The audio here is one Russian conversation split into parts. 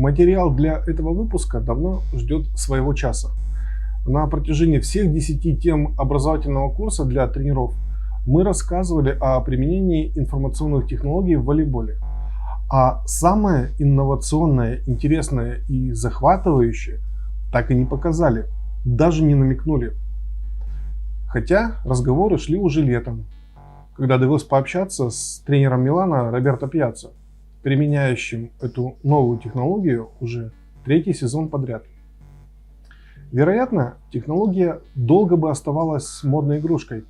Материал для этого выпуска давно ждет своего часа. На протяжении всех 10 тем образовательного курса для тренеров мы рассказывали о применении информационных технологий в волейболе. А самое инновационное, интересное и захватывающее так и не показали, даже не намекнули. Хотя разговоры шли уже летом, когда довелось пообщаться с тренером Милана Роберто Пьяццо, применяющим эту новую технологию уже 3-й сезон подряд. Вероятно, технология долго бы оставалась модной игрушкой,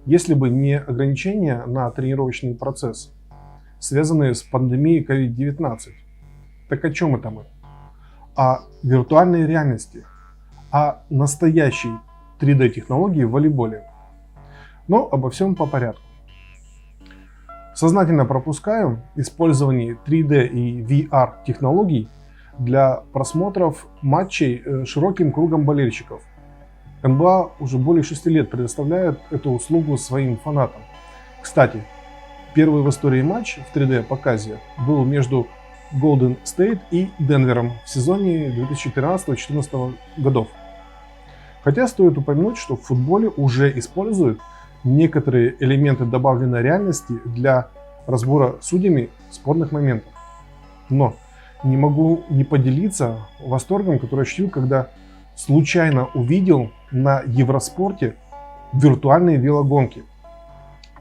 если бы не ограничения на тренировочный процесс, связанные с пандемией COVID-19. Так о чем это мы? О виртуальной реальности, о настоящей 3D-технологии в волейболе. Но обо всем по порядку. Сознательно пропускаю использование 3D и VR технологий для просмотров матчей широким кругом болельщиков. НБА уже более 6 лет предоставляет эту услугу своим фанатам. Кстати, первый в истории матч в 3D-показе был между Golden State и Денвером в сезоне 2013-2014 годов. Хотя стоит упомянуть, что в футболе уже используют некоторые элементы добавленной реальности для разбора судьями спорных моментов. Но не могу не поделиться восторгом, который ощутил, когда случайно увидел на Евроспорте виртуальные велогонки.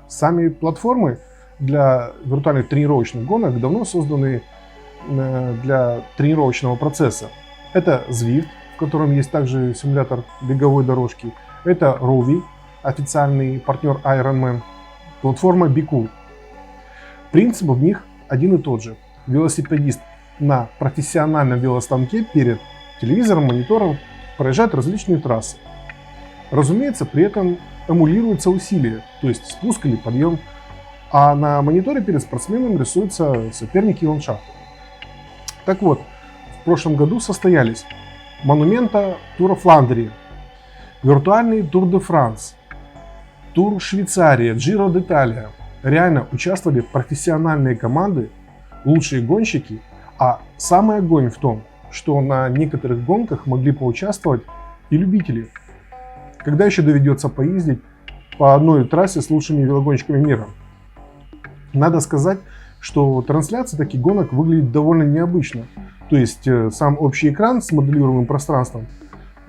Сами платформы для виртуальных тренировочных гонок давно созданы для тренировочного процесса. Это Zwift, в котором есть также симулятор беговой дорожки. Это Rovi, официальный партнер Ironman, платформа BeCool. Принцип в них один и тот же. Велосипедист на профессиональном велостанке перед телевизором, монитором проезжает различные трассы. Разумеется, при этом эмулируется усилие, то есть спуск или подъем, а на мониторе перед спортсменом рисуются соперники и ландшафты. Так вот, в прошлом году состоялись Монумента Тура Фландрии, виртуальный Тур де Франс, Тур Швейцария, Джиро d'Italia. Реально участвовали профессиональные команды, лучшие гонщики, а самый огонь в том, что на некоторых гонках могли поучаствовать и любители. Когда еще доведется поездить по одной трассе с лучшими велогонщиками мира? Надо сказать, что трансляция таких гонок выглядит довольно необычно. То есть сам общий экран с моделируемым пространством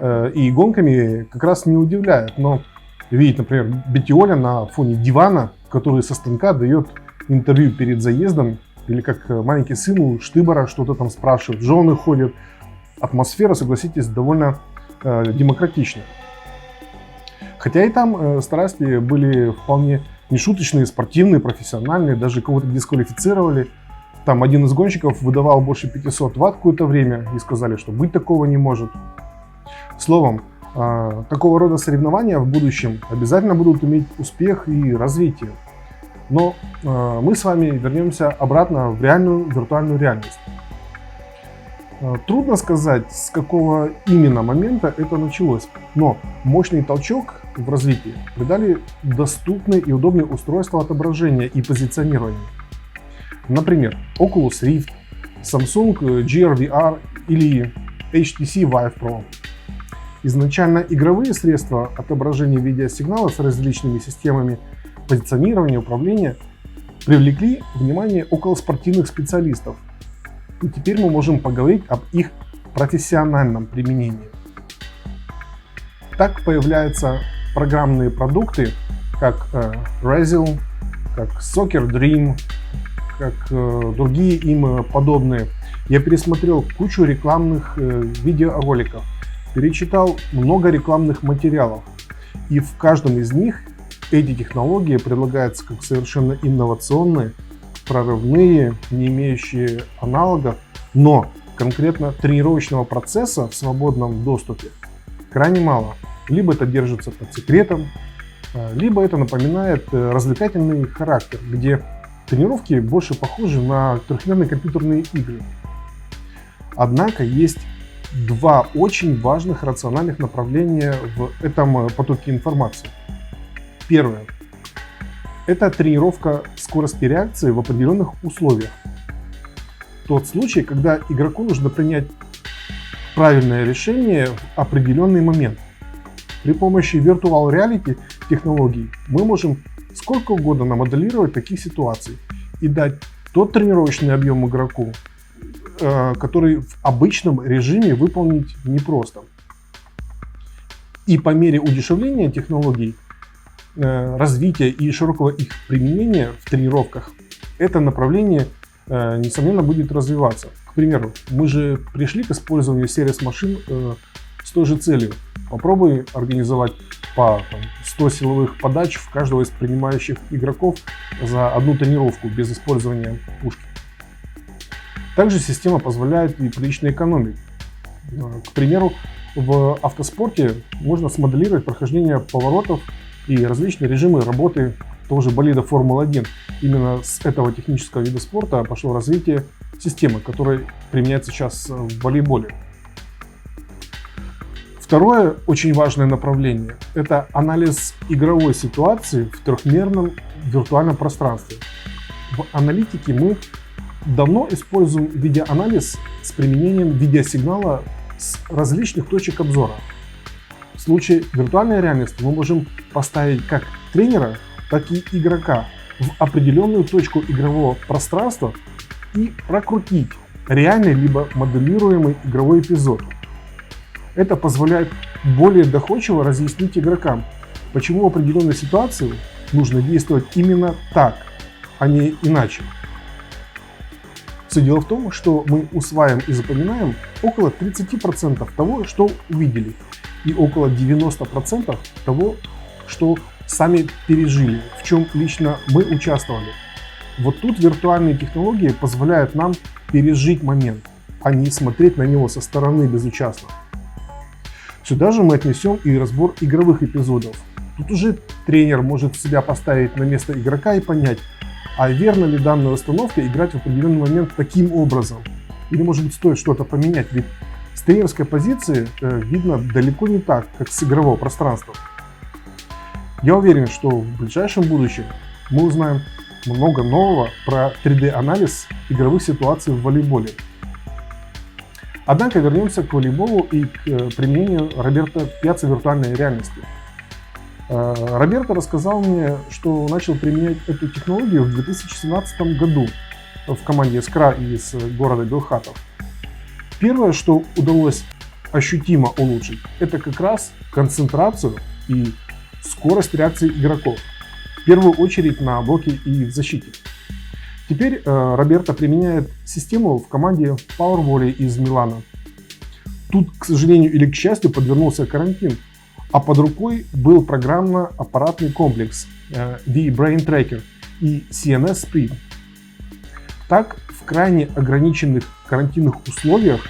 и гонками как раз не удивляет. Но видеть, например, Беттиоля на фоне дивана, который со станка дает интервью перед заездом, или как маленький сын у Штыбора что-то там спрашивает, жены ходят. Атмосфера, согласитесь, довольно демократичная. Хотя и там страсти были вполне нешуточные, спортивные, профессиональные, даже кого-то дисквалифицировали. Там один из гонщиков выдавал больше 500 ватт какое-то время и сказали, что быть такого не может. Словом, такого рода соревнования в будущем обязательно будут иметь успех и развитие. Но мы с вами вернемся обратно в реальную виртуальную реальность. Трудно сказать, с какого именно момента это началось, но мощный толчок в развитии придали доступные и удобные устройства отображения и позиционирования. Например, Oculus Rift, Samsung Gear VR или HTC Vive Pro. Изначально игровые средства отображения видеосигнала с различными системами позиционирования и управления привлекли внимание околоспортивных специалистов. И теперь мы можем поговорить об их профессиональном применении. Так появляются программные продукты, как Razzle, как Soccer Dream, как другие им подобные. Я пересмотрел кучу рекламных видеороликов, перечитал много рекламных материалов, и в каждом из них эти технологии предлагаются как совершенно инновационные, прорывные, не имеющие аналогов, но конкретно тренировочного процесса в свободном доступе крайне мало. Либо это держится под секретом, либо это напоминает развлекательный характер, где тренировки больше похожи на трехмерные компьютерные игры. Однако есть два очень важных рациональных направления в этом потоке информации. Первое. Это тренировка скорости реакции в определенных условиях. тот случай, когда игроку нужно принять правильное решение в определенный момент. При помощи Virtual Reality технологий мы можем сколько угодно намоделировать таких ситуаций и дать тот тренировочный объем игроку, который в обычном режиме выполнить непросто. И по мере удешевления технологий, развития и широкого их применения в тренировках, это направление, несомненно, будет развиваться. К примеру, мы же пришли к использованию сервис-машин с той же целью. Попробуй организовать по 100 силовых подач в каждого из принимающих игроков за одну тренировку без использования пушки. Также система позволяет и прилично экономить. К примеру, в автоспорте можно смоделировать прохождение поворотов и различные режимы работы того же болида Формулы-1. Именно с этого технического вида спорта пошло развитие системы, которая применяется сейчас в волейболе. Второе очень важное направление – это анализ игровой ситуации в трехмерном виртуальном пространстве. В аналитике мы давно используем видеоанализ с применением видеосигнала с различных точек обзора. В случае виртуальной реальности мы можем поставить как тренера, так и игрока в определенную точку игрового пространства и прокрутить реальный либо моделируемый игровой эпизод. Это позволяет более доходчиво разъяснить игрокам, почему в определенной ситуации нужно действовать именно так, а не иначе. Все дело в том, что мы усваиваем и запоминаем около 30% того, что увидели, и около 90% того, что сами пережили, в чем лично мы участвовали. Вот тут виртуальные технологии позволяют нам пережить момент, а не смотреть на него со стороны безучастно. Сюда же мы отнесем и разбор игровых эпизодов. Тут уже тренер может себя поставить на место игрока и понять, а верно ли данная установка играть в определенный момент таким образом. Или может быть стоит что-то поменять, ведь с тренерской позиции видно далеко не так, как с игрового пространства. Я уверен, что в ближайшем будущем мы узнаем много нового про 3D-анализ игровых ситуаций в волейболе. Однако вернемся к волейболу и к применению Роберто Пьяцци виртуальной реальности. Роберто рассказал мне, что начал применять эту технологию в 2017 году в команде СКРА из города Белхатов. Первое, что удалось ощутимо улучшить, это как раз концентрацию и скорость реакции игроков, в первую очередь на блоке и в защите. Теперь Роберто применяет систему в команде Powervolley из Милана. Тут, к сожалению или к счастью, подвернулся карантин, а под рукой был программно-аппаратный комплекс V-Brain Tracker и CNS Sprint. Так, в крайне ограниченных карантинных условиях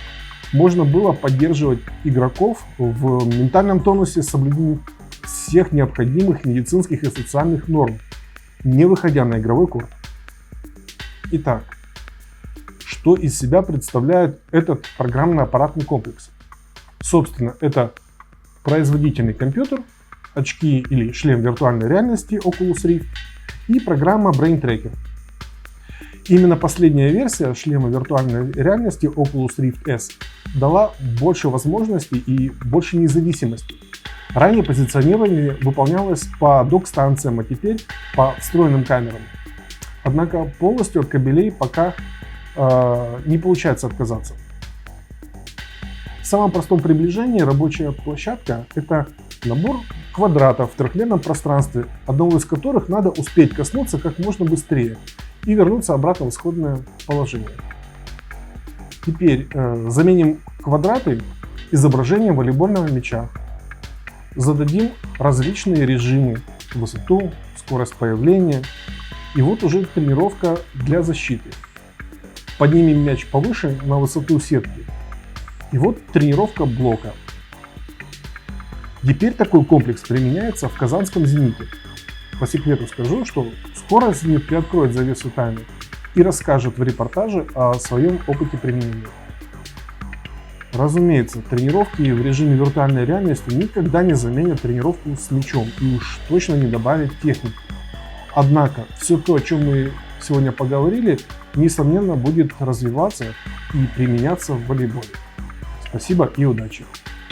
можно было поддерживать игроков в ментальном тонусе с соблюдением всех необходимых медицинских и социальных норм, не выходя на игровой корт. Итак, что из себя представляет этот программно-аппаратный комплекс? Собственно, это производительный компьютер, очки или шлем виртуальной реальности Oculus Rift и программа Brain Tracker. Именно последняя версия шлема виртуальной реальности Oculus Rift S дала больше возможностей и больше независимости. Ранее позиционирование выполнялось по док-станциям, а теперь по встроенным камерам. Однако полностью от кабелей пока не получается отказаться. В самом простом приближении рабочая площадка – это набор квадратов в трехмерном пространстве, одного из которых надо успеть коснуться как можно быстрее и вернуться обратно в исходное положение. Теперь заменим квадраты изображением волейбольного мяча. Зададим различные режимы, высоту, скорость появления. И вот уже тренировка для защиты. Поднимем мяч повыше на высоту сетки. И вот тренировка блока. Теперь такой комплекс применяется в казанском «Зените». По секрету скажу, что скоро «Зенит» приоткроет завесу тайны и расскажет в репортаже о своем опыте применения. Разумеется, тренировки в режиме виртуальной реальности никогда не заменят тренировку с мячом и уж точно не добавят техники. Однако, все то, о чем мы сегодня поговорили, несомненно, будет развиваться и применяться в волейболе. Спасибо и удачи!